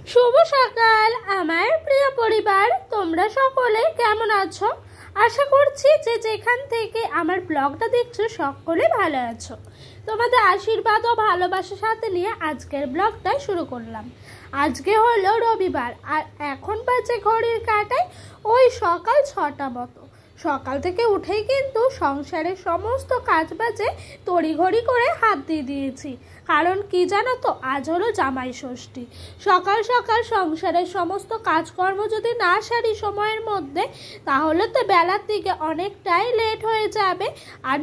শুভ সকাল আমার প্রিয় পরিবার, তোমরা সকলে কেমন আছো? আশা করছি যে যেখান থেকে আমার ব্লগটা দেখছো সকলে ভালো আছো। তোমাদের আশীর্বাদ ও ভালোবাসার সাথে নিয়ে আজকের ব্লগটা শুরু করলাম। আজকে হলো রবিবার আর এখন বাজে ঘড়ির কাঁটায় ওই সকাল 6টা মতো। সকাল থেকে উঠেই কিন্তু সংসারের সমস্ত কাজ বাজে তড়িঘড়ি করে হাত দিয়ে দিয়েছি। কারণ কি জানো তো, আজ হলো জামাই ষষ্ঠী। সকাল সকাল সংসারের সমস্ত কাজকর্ম যদি না সারি সময়ের মধ্যে, তাহলে তো বেলার দিকে অনেকটাই লেট হয়ে যাবে। আর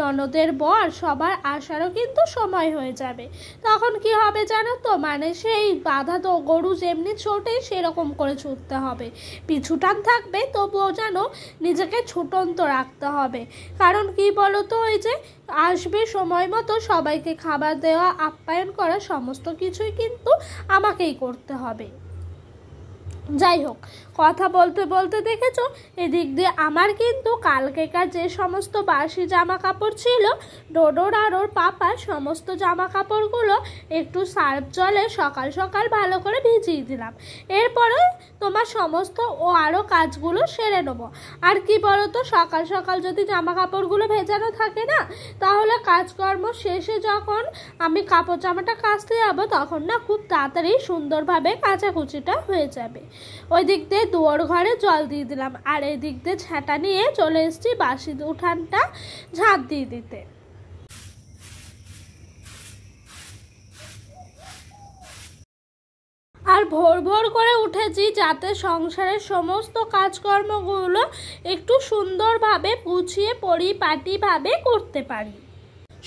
ননদের বর সবার আসারও কিন্তু সময় হয়ে যাবে। তখন কি হবে জানো তো, মানে সেই বাধা তো গরু যেমনি ছোটে সেরকম করে ছুটতে হবে। পিছুটান থাকবে তবুও যেন নিজেকে ছুটন্ত রাখতে হবে। কারণ কি বলো তো, ওই যে আসবে সময় মতো সবাইকে খাবার দেওয়া, আপ্যায়ন করা সমস্ত কিছুই কিন্তু আমাকেই করতে হবে। যাই হোক, কথা বলতে বলতে দেখেছো এদিক দিয়ে আমার কিন্তু কালকেকার যে সমস্ত বাসি জামা কাপড় ছিল, ডোডোর আর ওর পাপার সমস্ত জামা কাপড়গুলো একটু সার্ফ জলে সকাল সকাল ভালো করে ভিজিয়ে দিলাম। এরপরে তোমার সমস্ত ও আরও কাজগুলো সেরে নেবো। আর কি বলো তো, সকাল সকাল যদি জামা কাপড়গুলো ভেজানো থাকে না, তাহলে কাজকর্ম শেষে যখন আমি কাপড় জামাটা কাচতে যাবো তখন না খুব তাড়াতাড়ি সুন্দরভাবে কাচাকুচিটা হয়ে যাবে। ওই দিক দিয়ে দুয়ার ঘরে জল দিয়ে দিলাম আর এই দিক দিয়ে ঝাঁটা নিয়ে চলে এসেছি বাসি উঠানটা ঝাঁট দিয়ে দিতে। আর ভোর ভোর করে উঠেছি যাতে সংসারের সমস্ত কাজকর্মগুলো একটু সুন্দরভাবে গুছিয়ে পরিপাটিভাবে করতে পারি।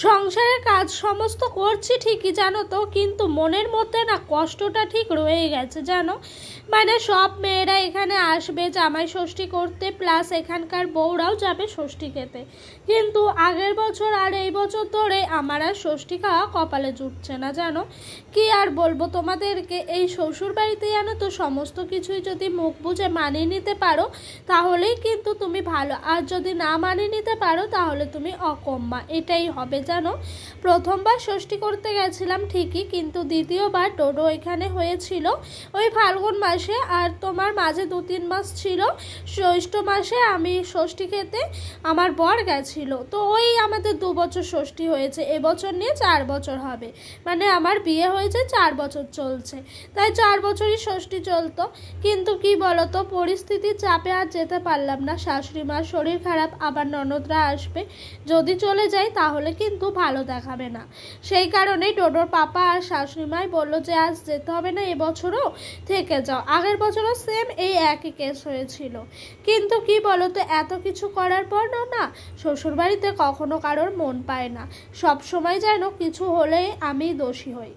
সংসারের কাজ সমস্ত করছি ঠিকই জানো তো, কিন্তু মনের মধ্যে না কষ্টটা ঠিক রয়ে গেছে জানো। মানে সব মেয়েরা এখানে আসবে জামাই ষষ্ঠী করতে, প্লাস এখানকার বউরাও যাবে ষষ্ঠী খেতে, কিন্তু আগের বছর আর এই বছর ধরে আমার আর ষষ্ঠী খাওয়া কপালে জুটছে না জানো। কি আর বলবো তোমাদেরকে, এই শ্বশুর বাড়িতে জানো তো সমস্ত কিছুই যদি মুখ বুঝে মানিয়ে নিতে পারো তাহলেই কিন্তু তুমি ভালো, আর যদি না মানিয়ে নিতে পারো তাহলে তুমি অকম্মা, এটাই হবে জানো। প্রথমবার ষষ্ঠী করতে গেছিলাম ঠিকই, কিন্তু দ্বিতীয়বার ডোডো এখানে হয়েছিল ওই ফাল্গুন মাসে, আর তোমার মাঝে 2-3 মাস ছিল জ্যৈষ্ঠ মাসে আমি ষষ্ঠী খেতে আমার বর গেছিল। তো ওই আমাদের 2 বছর ষষ্ঠী হয়েছে, এবছর নিয়ে 4 বছর হবে। মানে আমার বিয়ে হয়েছে 4 বছর চলছে, তাই 4 বছরই ষষ্ঠী চলতো। কিন্তু কি বলতো, পরিস্থিতির চাপে আর যেতে পারলাম না। শাশুড়ি মার শরীর খারাপ, আবার ননদরা আসবে, যদি চলে যাই তাহলে কিন্তু ভালো দেখাবে না। সেই কারণেই ডোডোর পাপা আর শাশুড়ি মাই বললো যে আজ যেতে হবে না, এবছরও থেকে যাও। আগের বছরও সেম এই একই কেস হয়েছিল। কিন্তু কি বলতো, এত কিছু করার পর না শ্বশুরবাড়িতে কখনো কারোর মন পায় না, সব সময় যেন কিছু হলেই আমি দোষী হই।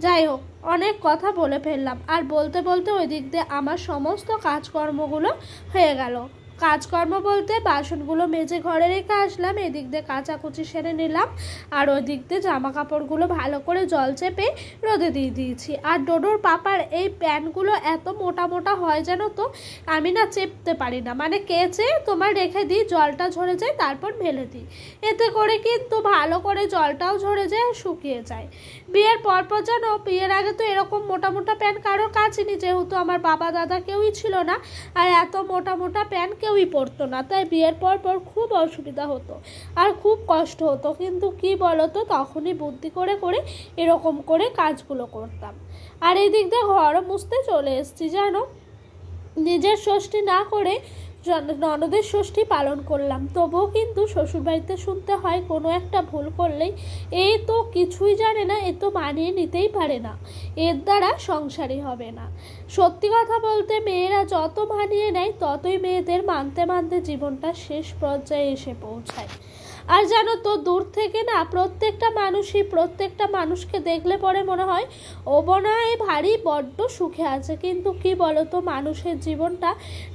যাই হোক, অনেক কথা বলে ফেললাম। আর বলতে বলতে ওই দিক দিয়ে আমার সমস্ত কাজকর্মগুলো হয়ে গেল। কাজকর্ম বলতে বাসনগুলো মেজে ঘরে রেখে আসলাম, এদিক দিয়ে কাচাকুচি সেরে নিলাম, আর ওই দিক দিয়ে জামা কাপড়গুলো ভালো করে জল চেপে রোদে দিয়ে দিয়েছি। আর ডোডোর পাপার এই প্যান্টগুলো এত মোটা মোটা হয় জানো তো, আমি না চেপতে পারি না, মানে কেচে তোমার রেখে দিই, জলটা ঝরে যায় তারপর মেলে দিই, এতে করে কিন্তু ভালো করে জলটাও ঝরে যায় আর শুকিয়ে যায়। বিয়ের পরপর জানো, বিয়ের আগে তো এরকম মোটা মোটা প্যান্ট কারোর কাছেনি, যেহেতু আমার বাবা দাদা কেউই ছিল না, আর এত মোটা মোটা প্যান্ট কেউই পরতো না, তাই বিয়ের পর খুব অসুবিধা হতো আর খুব কষ্ট হতো। কিন্তু কি বলতো, তখনই বুদ্ধি করে করে এরকম করে কাজগুলো করতাম। আর এই দিক দিয়ে ঘরও মুছতে চলে এসেছি জানো। নিজের ষষ্ঠী না করে ননদের ষষ্ঠী পালন করলাম, তবুও কিন্তু শ্বশুরবাড়িতে শুনতে হয় কোনো একটা ভুল করলেই এই তো কিছুই জানে না, এ তো মানিয়ে নিতেই পারে না, এর দ্বারা সংসারই হবে না। সত্যি কথা বলতে মেয়েরা যত মানিয়ে নেয় ততই মেয়েদের মানতে মানতে জীবনটা শেষ পর্যায়ে এসে পৌঁছায়। আর জানো তো, দূর থেকে না প্রত্যেকটা মানুষকে দেখলে পরে মনে হয় ও মনে হয় ভারী বড্ড সুখে আছে। কিন্তু কি বলতো, মানুষের জীবনটা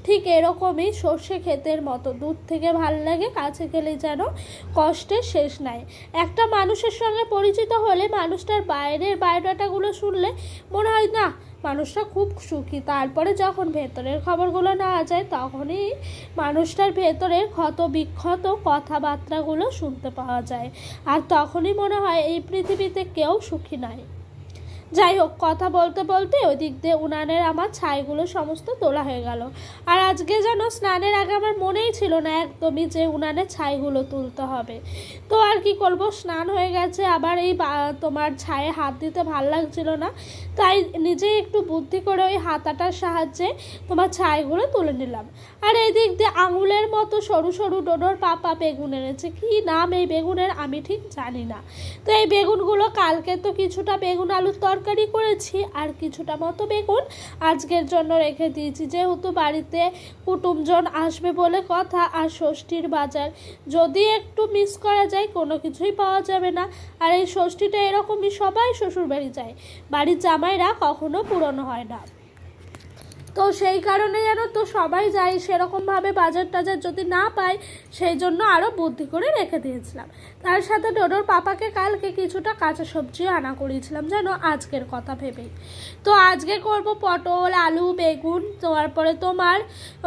ঠিক এরকমই সর্ষে ক্ষেতের মতো, দূর থেকে ভাল লাগে, কাছে গেলে যেন কষ্টের শেষ নাই। একটা মানুষের সঙ্গে পরিচিত হলে মানুষটার বাইরের বায়োডাটাগুলো শুনলে মনে হয় না মানুষটা খুব সুখী, তারপরে যখন ভেতরের খবরগুলো নেওয়া যায় তখনই মানুষটার ভেতরের ক্ষত বিক্ষত কথাবার্তাগুলো শুনতে পাওয়া যায়, আর তখনই মনে হয় এই পৃথিবীতে কেউ সুখী নয়। যাই হোক, কথা বলতে বলতে ওই দিক দিয়ে উনানের আমার ছাইগুলো সমস্ত তোলা হয়ে গেল। আর আজকে যেন স্নানের আগে আমার মনেই ছিল না একদমই যে উনানের ছাইগুলো তুলতে হবে। তো আর কি করব, স্নান হয়ে গেছে, আবার এই তোমার ছায়ে হাত দিতে ভাল লাগছিল না, তাই নিজেই একটু বুদ্ধি করে ওই হাতাটার সাহায্যে তোমার ছাইগুলো তুলে নিলাম। আর এই দিক দিয়ে আঙুলের মতো সরু সরু ডোডোর পাপা বেগুন এনেছে। কি নাম এই বেগুনের আমি ঠিক জানি না। তো এই বেগুনগুলো কালকে তো কিছুটা বেগুন আলুর তরকারি করেছি, আর কিছুটা মতো বেগুন আজকের জন্য রেখে দিয়েছি, যেহেতু বাড়িতে কুটুমজন আসবে বলে কথা, আর ষষ্ঠীর বাজার যদি একটু মিস করা যায় কোনো কিছুই পাওয়া যাবে না। আর এই ষষ্ঠীটা এরকমই, সবাই শ্বশুর বাড়ি যায়, বাড়ির জামাইরা কখনো পুরনো হয় না। তো সেই কারণে যেন তো সবাই যায়, সেরকমভাবে বাজার টাজার যদি না পাই সেই জন্য আরও বুদ্ধি করে রেখে দিয়েছিলাম। তার সাথে ডোডোর পাপাকে কালকে কিছুটা কাঁচা সবজিও আনা করিয়েছিলাম যেন, আজকের কথা ভেবেই। তো আজকে করব পটল, আলু, বেগুন, তারপরে তোমার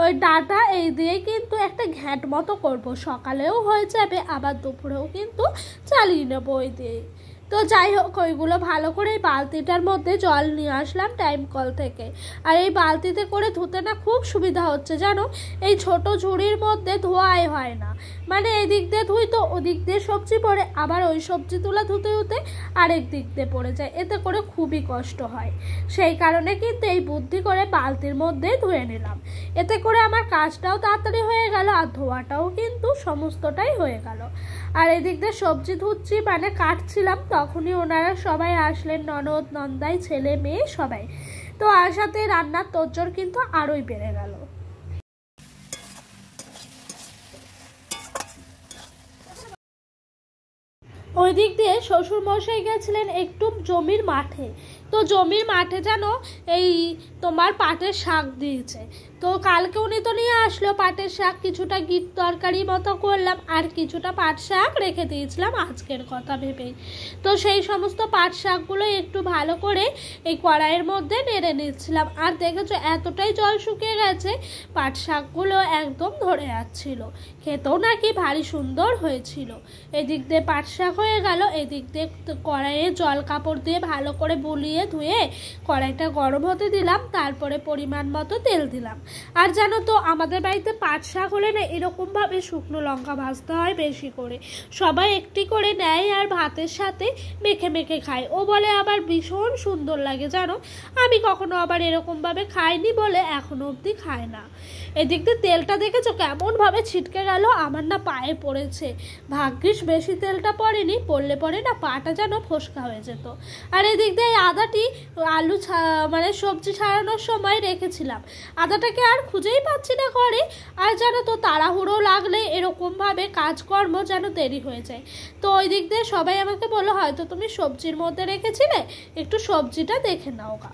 ওই ডাঁটা, এই দিয়েই কিন্তু একটা ঘ্যাট মতো করব। সকালেও হয়ে যাবে, আবার দুপুরেও কিন্তু চালিয়ে নেবো ওই দিয়েই। তো যাই হোক, ওইগুলো ভালো করে এই বালতিটার মধ্যে জল নিয়ে আসলাম টাইম কল থেকে। আর এই বালতিতে করে ধুতে না খুব সুবিধা হচ্ছে জানো, এই ছোট ঝুড়ির মধ্যে ধোয়াই হয় না, মানে এদিক দিয়ে ধুই তো ওদিক দিয়ে সবজি পড়ে, আবার ওই সবজি তুলা ধুতে ধুতে আরেক দিক দিয়ে পড়ে যায়, এতে করে খুবই কষ্ট হয়। সেই কারণে কিন্তু এই বুদ্ধি করে বালতির মধ্যে ধুয়ে নিলাম, এতে করে আমার কাজটাও তাড়াতাড়ি হয়ে গেল, আর ধোয়াটাও কিন্তু সমস্তটাই হয়ে গেল। আর এদিক দিয়ে সবজি ধুচ্ছি, মানে কাটছিলাম, তখনই ওনারা সবাই আসলেন, ননদ, নন্দাই, ছেলে মেয়ে সবাই। তো আর সাথে রান্নার তোড়জোড় কিন্তু আরোই বেড়ে গেল। ওই দিক দিয়ে শ্বশুর মশাই গেছিলেন একটু জমির মাঠে। তো জমির মাঠে যেন এই তোমার পাটের শাক দিয়েছে, তো কালকে উনি তো নিয়ে আসলো পাটের শাক, কিছুটা গিট তরকারি মতো করলাম, আর কিছুটা পাট শাক রেখে দিয়েছিলাম আজকের কথা ভেবেই। তো সেই সমস্ত পাট শাকগুলো একটু ভালো করে এই কড়াইয়ের মধ্যে নেড়ে নিচ্ছিলাম। আর দেখেছো এতটাই জল শুকিয়ে গেছে, পাট শাকগুলো একদম ধরে যাচ্ছিল, খেতেও নাকি ভারী সুন্দর হয়েছিল। এদিক দিয়ে পাট শাক হয়ে গেল, এদিক দিয়ে কড়াইয়ে জল কাপড় দিয়ে ভালো করে বুলিয়ে ধুয়ে কড়াইটা গরম হতে দিলাম, তারপরে পরিমাণ মতো তেল দিলাম। আর জানো তো আমাদের বাড়িতে পাট শাক হলে না এরকমভাবে শুকনো লঙ্কা ভাজতে হয় বেশি করে, সবাই একটি করে নেয় আর ভাতের সাথে মেখে মেখে খায়, ও বলে আবার ভীষণ সুন্দর লাগে জানো। আমি কখনো আবার এরকমভাবে খাইনি বলে এখনো অবধি খায় না। এদিক দিয়ে তেলটা দেখেছো কেমনভাবে ছিটকে গেল, আমার না পায়ে পড়েছে, ভাগ্যিস বেশি তেলটা পড়েনি, পড়লে পরে না পাটা যেন ফোসকা হয়ে যেত। আর এদিক দিয়ে আদাটি আলু মানে সবজি ছাড়ানোর সময় রেখেছিলাম, আদাটাকে আর খুঁজেই পাচ্ছি না ঘরে। আর জানো তো তাড়াহুড়ো লাগলে এরকমভাবে কাজকর্ম যেন দেরি হয়ে যায়। তো ওই দিক দিয়ে সবাই আমাকে বললো হয়তো তুমি সবজির মধ্যে রেখেছিলে, একটু সবজিটা দেখে নাও গা।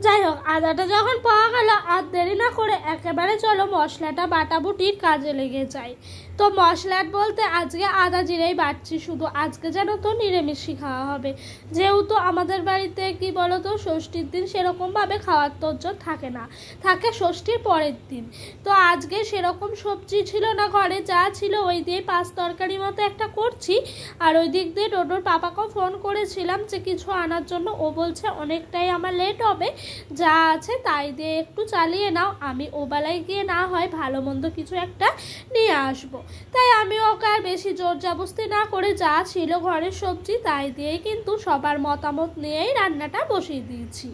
যাই হোক, আদাটা যখন পাওয়া গেল আর দেরি না করে একেবারে চলো মশলাটা বাটাবুটির কাজে লেগে যায়। তো মশলাট বলতে আজকে আদা জিরেই বাটছি শুধু, আজকে যেন তো নিরামিষই খাওয়া হবে, যেহেতু আমাদের বাড়িতে কি বলো তো ষষ্ঠীর দিন সেরকমভাবে খাওয়ার তোড়জোড় থাকে না, থাকে ষষ্ঠীর পরের দিন। তো আজকে সেরকম সবজি ছিল না ঘরে, যা ছিল ওই দিয়ে পাঁচ তরকারি মতো একটা করছি। আর ওই দিক দিয়ে ডোডোর পাপাকেও ফোন করেছিলাম যে কিছু আনার জন্য, ও বলছে অনেকটাই আমার লেট হবে, যা আছে তাই দিয়ে একটু চালিয়ে নাও, আমি ও বেলায় গিয়ে না হয় ভালো মন্দ কিছু একটা নিয়ে আসবো। তাই আমি ওকে আর বেশি জোর জবরদস্তি না করে যা ছিল ঘরের সবজি তাই দিয়েই কিন্তু সবার মতামত নিয়েই রান্নাটা বসিয়ে দিয়েছি।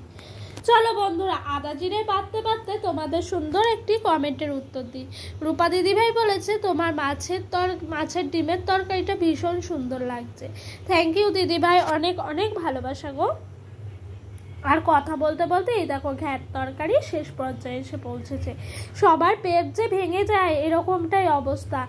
চলো বন্ধুরা, আদা জিরে বাটতে বাটতে তোমাদের সুন্দর একটি কমেন্টের উত্তর দিই। রূপা দিদিভাই বলেছে তোমার মাছের ডিমের তরকারিটা ভীষণ সুন্দর লাগছে। থ্যাংক ইউ দিদিভাই, অনেক অনেক ভালোবাসা গো। আর কথা বলতে বলতে এই দেখো ঘ্যাট তরকারি শেষ পর্যায়ে এসে পৌঁছেছে, সবার পেট যে ভেঙে যায় এরকমটাই অবস্থা।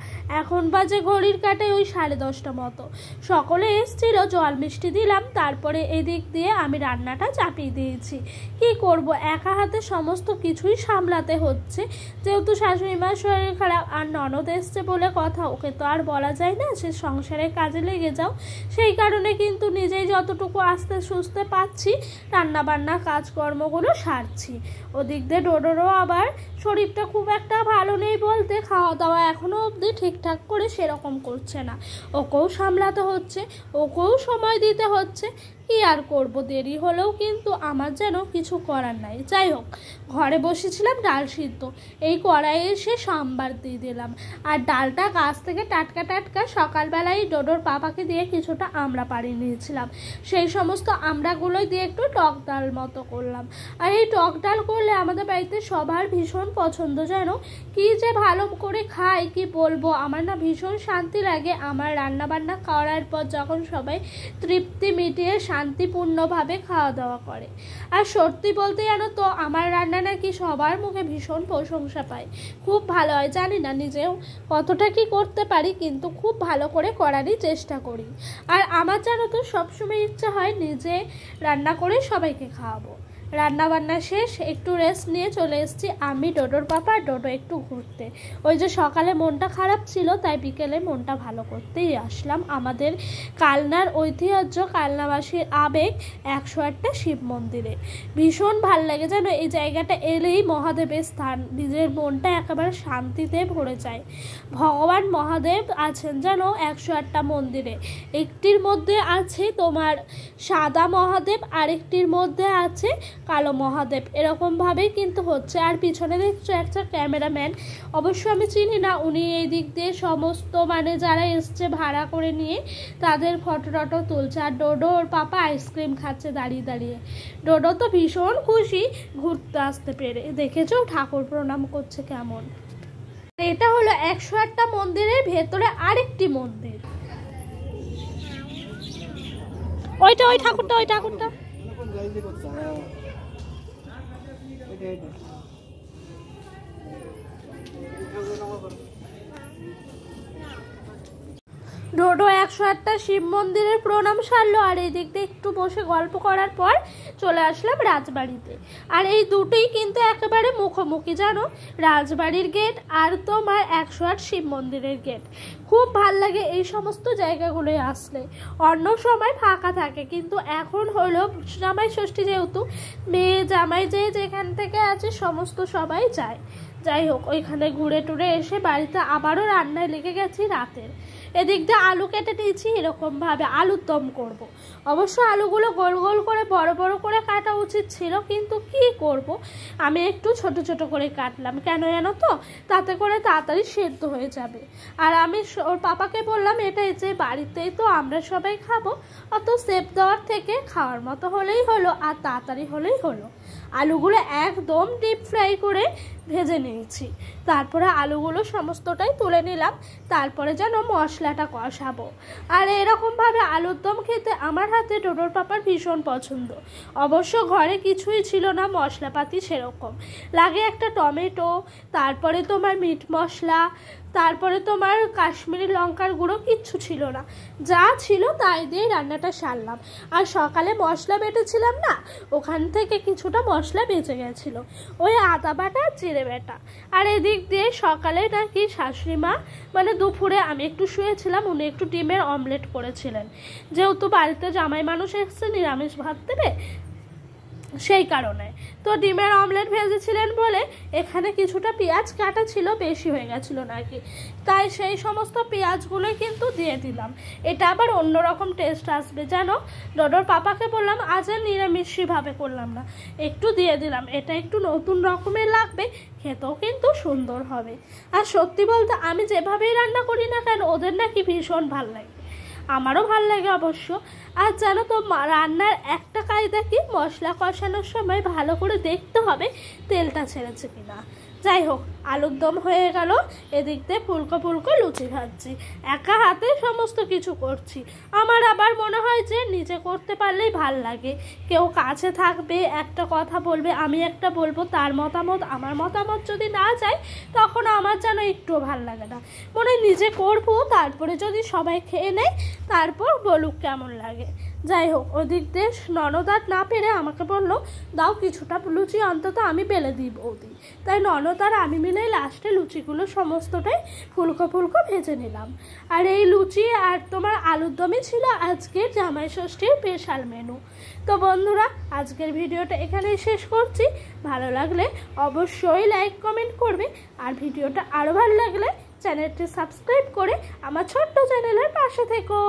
এখন বাজে ঘড়ির কাঁটায় ওই 10:30 মতো, সকলে এসছিল, জল মিষ্টি দিলাম, তারপরে এদিক দিয়ে আমি রান্নাটা চাপিয়ে দিয়েছি। কি করব, একা হাতে সমস্ত কিছুই সামলাতে হচ্ছে, যেহেতু শাশুড়ি মার শরীর খারাপ, আর ননদ এসছে বলে কথা, ওকে তো আর বলা যায় না সে সংসারের কাজে লেগে যাও। সেই কারণে কিন্তু নিজেই যতটুকু আস্তে সুস্তে পাচ্ছি রান্না রান্নাবান্না কাজকর্মগুলো সারছি। ওদিক দিয়ে ডোডোরও আবার শরীরটা খুব একটা ভালো নেই বলতে, খাওয়া দাওয়া এখনও অবধি ঠিকঠাক করে সেরকম করছে না। ওকেও সামলাতে হচ্ছে, ওকেও সময় দিতে হচ্ছে। কি আর করব, দেরি হলেও কিন্তু আমার যেন কিছু করার নাই। যাই হোক, ঘরে বসেছিলাম ডাল সিদ্ধ, এই কড়াইয়ে এসে সাম্বার দিয়ে দিলাম। আর ডালটা গাছ থেকে টাটকা টাটকা সকালবেলায় ডোডোর পাপাকে দিয়ে কিছুটা আমড়া পাড়িয়ে নিয়েছিলাম, সেই সমস্ত আমড়াগুলোই দিয়ে একটু টক ডাল মতো করলাম। আর এই টক ডাল করলে আমাদের বাড়িতে সবার ভীষণ পছন্দ, যেন কি যে ভালো করে খায় কি বলবো। আমার না ভীষণ শান্তি লাগে আমার রান্নাবান্না করার পর, যখন সবাই তৃপ্তি মিটিয়ে শান্তিপূর্ণভাবে খাওয়া দাওয়া করে। আর সত্যি বলতে জানো তো, আমার রান্না নাকি সবার মুখে ভীষণ প্রশংসা পায়, খুব ভালো হয়। জানি না নিজেও কতটা কি করতে পারি, কিন্তু খুব ভালো করে করারই চেষ্টা করি। আর আমার জানো তো সবসময় ইচ্ছা হয় নিজে রান্না করে সবাইকে খাওয়াবো। রান্নাবান্না শেষ, একটু রেস্ট নিয়ে চলে এসেছি আমি, ডোডোর পাপা, ডোডো একটু ঘুরতে। ওই যে সকালে মনটা খারাপ ছিল, তাই বিকেলে মনটা ভালো করতেই আসলাম আমাদের কালনার ঐতিহ্য, কালনাবাসীর আবেগ 108টা শিব মন্দিরে। ভীষণ ভাল লাগে যেন এই জায়গাটা এলেই মহাদেবের স্থান, নিজের মনটা একেবারে শান্তিতে ভরে যায়। ভগবান মহাদেব আছেন যেন 108টা মন্দিরে। একটির মধ্যে আছে তোমার সাদা মহাদেব, আরেকটির মধ্যে আছে কালো মহাদেব, এরকমভাবেই কিন্তু হচ্ছে। আর পিছনে দেখছো একটা ক্যামেরাম্যান, অবশ্য আমি চিনি না, উনি এই দিক দিয়ে সমস্ত মানে যারা এসছে ভাড়া করে নিয়ে তাদের ফটো টটো তুলছে। আর ডোডো ওর পাপা আইসক্রিম খাচ্ছে দাঁড়িয়ে দাঁড়িয়ে। ডোডো তো ভীষণ খুশি ঘুরতে আসতে পেরে, দেখেছো ঠাকুর প্রণাম করছে কেমন। এটা হলো 108টা মন্দিরের ভেতরে আরেকটি মন্দির, ওইটা ওই ঠাকুরটা, ওই ঠাকুরটা। ডোডো 108টা শিব মন্দিরের প্রণাম সারলো, আর এই দিক দিয়ে একটু বসে গল্প করার পর চলে আসলাম রাজবাড়িতে। আর এই দুটোই কিন্তু একেবারে মুখোমুখি জানো, রাজবাড়ির গেট আর তোমার 108 শিব মন্দিরের গেট। খুব ভাল লাগে এই সমস্ত জায়গাগুলোয় আসলে, অন্য সময় ফাঁকা থাকে, কিন্তু এখন হলো জামাই ষষ্ঠী, যেহেতু মেয়ে জামাই যে যেখান থেকে আছে সমস্ত সবাই যায়। যাই হোক, ওইখানে ঘুরে টুরে এসে বাড়িতে আবারও রান্নায় লেগে গেছি রাতের। এদিক দিয়ে আলু কেটে নিয়েছি, এরকমভাবে আলুর দম করব। অবশ্য আলুগুলো গোল গোল করে বড় বড় করে কাটা উচিত ছিল, কিন্তু কি করব, আমি একটু ছোট ছোট করে কাটলাম। কেন জানো তো, তাতে করে তাড়াতাড়ি সেদ্ধ হয়ে যাবে। আর আমি ওর পাপাকে বললাম, এটা যে বাড়িতেই তো আমরা সবাই খাবো, অত সেপ দেওয়ার থেকে খাওয়ার মতো হলেই হলো, আর তাড়াতাড়ি হলেই হলো। আলুগুলো একদম ডিপ ফ্রাই করে ভেজে নিয়েছি, তারপরে আলুগুলো সমস্তটাই তুলে নিলাম। তারপরে যেন মশলাটা কষাবো। আর এরকমভাবে আলুর দম খেতে আমার হাতে ডোডোর পাপার ভীষণ পছন্দ। অবশ্য ঘরে কিছুই ছিল না মশলাপাতি সেরকম, লাগে একটা টমেটো, তারপরে তোমার মিট মশলা, তারপরে তোমার কাশ্মীরি লঙ্কার গুঁড়ো, কিচ্ছু ছিল না। যা ছিল তাই দিয়ে রান্নাটা সারলাম। আর সকালে মশলা বেটেছিলাম না, ওখান থেকে কিছুটা মশলা বেঁচে গেছিল, ওই আদা বাটা জিরে বাটা। আর এদিক দিয়ে সকালে নাকি শাশুড়ি মা, মানে দুপুরে আমি একটু শুয়েছিলাম, উনি একটু ডিমের অমলেট করেছিলেন, যেহেতু বাড়িতে জামাই মানুষ এসছে নিরামিষ ভাত দেবে সেই কারণে। তো ডিমের অমলেট ভেজেছিলেন বলে এখানে কিছুটা পেঁয়াজ কাটা ছিল, বেশি হয়ে গেছিল নাকি, তাই সেই সমস্ত পেঁয়াজগুলোই কিন্তু দিয়ে দিলাম। এটা আবার অন্যরকম টেস্ট আসবে জানো। ডোডোর পাপাকে বললাম আজ আর নিরামিষভাবে করলাম না, একটু দিয়ে দিলাম, এটা একটু নতুন রকমের লাগবে, খেতেও কিন্তু সুন্দর হবে। আর সত্যি বলতে আমি যেভাবেই রান্না করি না কেন, ওদের নাকি ভীষণ ভাল লাগে, আমারও ভাল লাগে অবশ্য। আর জানো তো রান্নার একটা কায়দা কি, মশলা কষানোর সময় ভালো করে দেখতে হবে তেলটা ছেড়েছে কিনা। যাই হোক, আলুর দম হয়ে গেল, এদিক দিয়ে ফুলকো ফুলকো লুচি ভাজছি, একা হাতে সমস্ত কিছু করছি। আমার আবার মনে হয় যে নিজে করতে পারলেই ভাল লাগে, কেউ কাছে থাকবে, একটা কথা বলবে, আমি একটা বলবো, তার মতামত আমার মতামত যদি না যায়, তখন আমার যেন একটুও ভাল লাগে না। মনে নিজে করবো, তারপরে যদি সবাই খেয়ে নেয় তারপর বলুক কেমন লাগে। যাই হোক, ওদিক দিয়ে ননদ আর না পেরে আমাকে বললো দাও কিছুটা লুচি অন্তত আমি বেলে দিই বৌদি। তাই ননদ আর আমি মিলে লাস্টে লুচিগুলো সমস্তটাই ফুলকো ফুলকো ভেজে নিলাম। আর এই লুচি আর তোমার আলুর দমই ছিল আজকের জামাই ষষ্ঠীর স্পেশাল মেনু। তো বন্ধুরা, আজকের ভিডিওটা এখানেই শেষ করছি। ভালো লাগলে অবশ্যই লাইক কমেন্ট করবে, আর ভিডিওটা আরও ভালো লাগলে চ্যানেলটি সাবস্ক্রাইব করে আমার ছোট্ট চ্যানেলের পাশে থেকো।